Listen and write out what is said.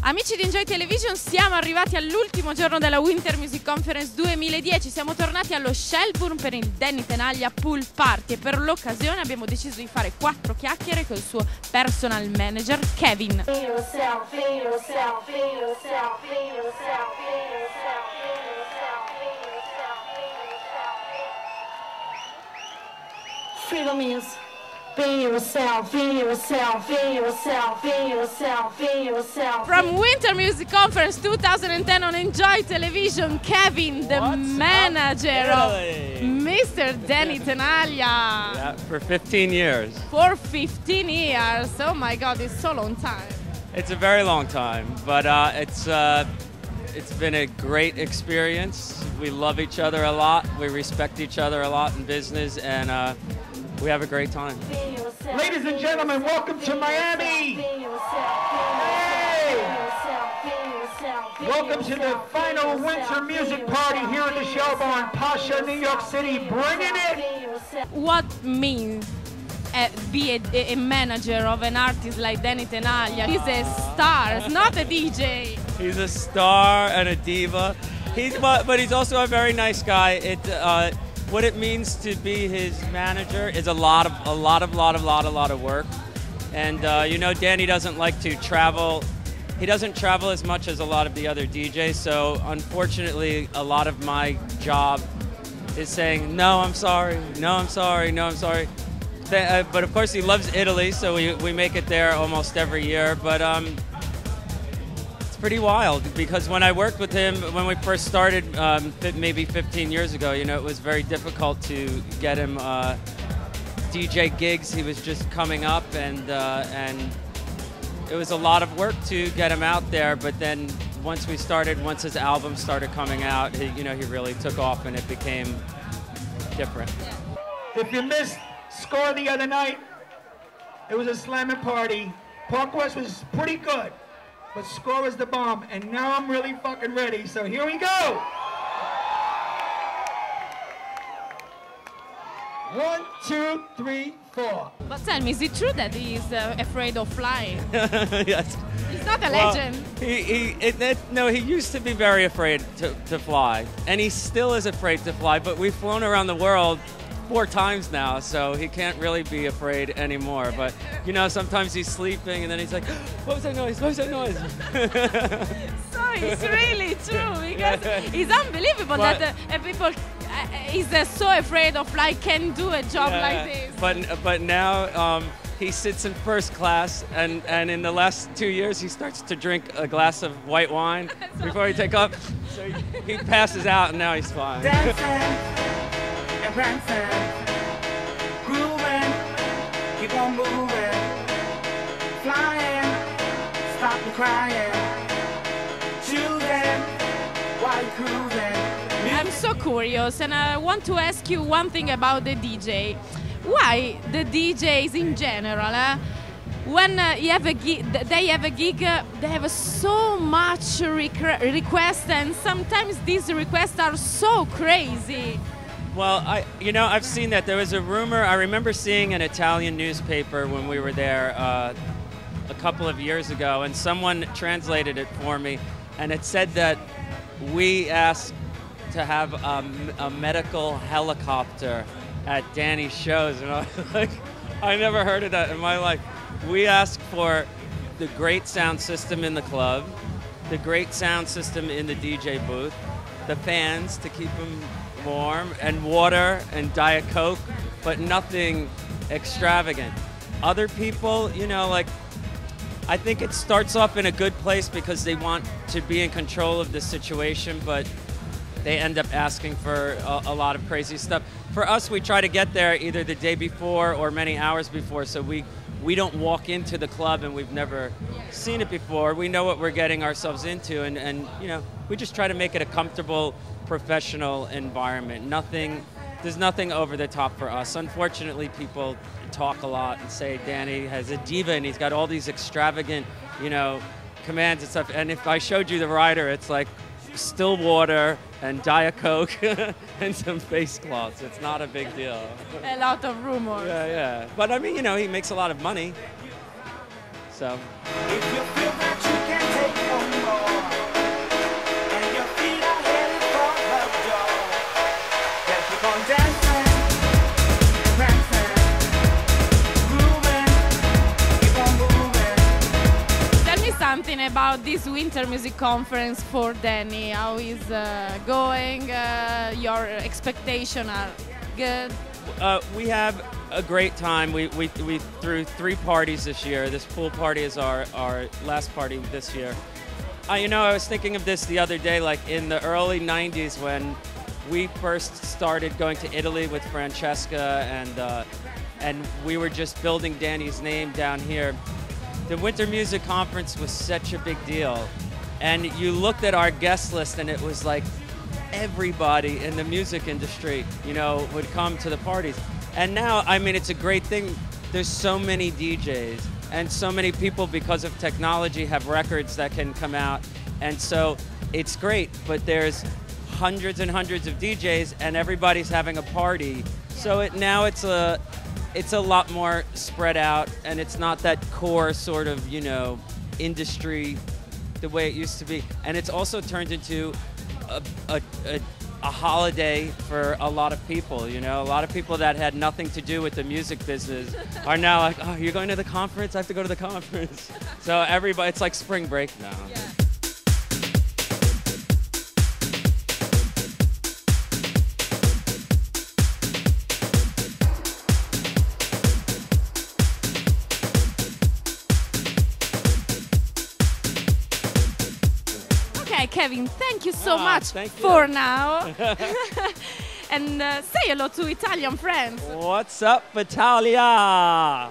Amici di Enjoy Television, siamo arrivati all'ultimo giorno della Winter Music Conference 2010. Siamo tornati allo Shelburne per il TENAGLIA Pool Party e per l'occasione abbiamo deciso di fare 4 chiacchiere con il suo personal manager Kevin. Freedom is be yourself, be yourself, be yourself, be yourself, be yourself. From Winter Music Conference 2010 on Enjoy Television, Kevin, the manager of Mr. Danny Tenaglia. Yeah, for 15 years. For 15 years. Oh my God, it's so long time. It's a very long time, but it's been a great experience. We love each other a lot. We respect each other a lot in business, and we have a great time. Ladies and gentlemen, welcome to Miami. Hey! Welcome to the final winter music party here at the Shelburne, Pasha, New York City. Bringing it. What means be a manager of an artist like Danny Tenaglia? He's a star, not a DJ. He's a star and a diva. But he's also a very nice guy. What it means to be his manager is a lot of work. And you know, Danny doesn't like to travel. He doesn't travel as much as a lot of the other DJs. So unfortunately, a lot of my job is saying, no, I'm sorry, no, I'm sorry, no, I'm sorry. But of course, he loves Italy, so we make it there almost every year. But it's pretty wild because when I worked with him, when we first started, maybe 15 years ago, you know, it was very difficult to get him DJ gigs. He was just coming up, and it was a lot of work to get him out there. But then once his album started coming out, he really took off, and it became different. If you missed Score the other night, it was a slamming party. Park West was pretty good, but Score was the bomb, and now I'm really fucking ready, so here we go! 1, 2, 3, 4. But tell me, is it true that he is afraid of flying? Yes. He's not a legend. No, he used to be very afraid to fly, and he still is afraid to fly, but we've flown around the world 4 times now, so he can't really be afraid anymore. But you know, sometimes he's sleeping and then he's like, what was that noise? What was that noise? So it's really true, because it's unbelievable that people is so afraid of flying can do a job like this. But now he sits in first class, and in the last 2 years he starts to drink a glass of white wine before he takes off. So he passes out, and now he's fine. Prancing, grooving, keep on moving, flying, stop and crying, choosing while cruising. I'm so curious, and I want to ask you one thing about the DJ. Why the DJs in general, when you have a gig, they have so much requests, and sometimes these requests are so crazy. Well, I've seen that. There was a rumor. I remember seeing an Italian newspaper when we were there a couple of years ago, and someone translated it for me, and it said that we asked to have a medical helicopter at Danny's shows, and I was like, I never heard of that in my life. We asked for the great sound system in the club, the great sound system in the DJ booth, the fans to keep them warm, and water and Diet Coke, but nothing extravagant. Other people, you know, like, I think it starts off in a good place because they want to be in control of the situation, but they end up asking for a lot of crazy stuff. For us, we try to get there either the day before or many hours before, so we don't walk into the club and we've never seen it before. We know what we're getting ourselves into, and you know, we just try to make it a comfortable, professional environment. There's nothing over the top for us. Unfortunately, people talk a lot and say Danny has a diva and he's got all these extravagant, you know, commands and stuff. And if I showed you the rider, it's like still water and Diet Coke and some face cloths. It's not a big deal. A lot of rumors. Yeah. But I mean, you know, he makes a lot of money. So. If you feel that you can take something about this Winter Music Conference for Danny. How is going? Your expectations are good? We have a great time. We threw 3 parties this year. This pool party is our last party this year. You know, I was thinking of this the other day, like in the early 90s when we first started going to Italy with Francesca and we were just building Danny's name down here. The Winter Music Conference was such a big deal. And you looked at our guest list and it was like everybody in the music industry, you know, would come to the parties. And now, I mean, it's a great thing. There's so many DJs and so many people, because of technology, have records that can come out. And so it's great, but there's hundreds and hundreds of DJs and everybody's having a party. So now it's a lot more spread out, and it's not that core sort of, you know, industry the way it used to be. And it's also turned into a holiday for a lot of people, you know. A lot of people that had nothing to do with the music business are now like, oh, you're going to the conference? I have to go to the conference. So everybody, it's like spring break now. Yeah. Okay, Kevin, thank you so much for now. And say hello to Italian friends. What's up, Italia?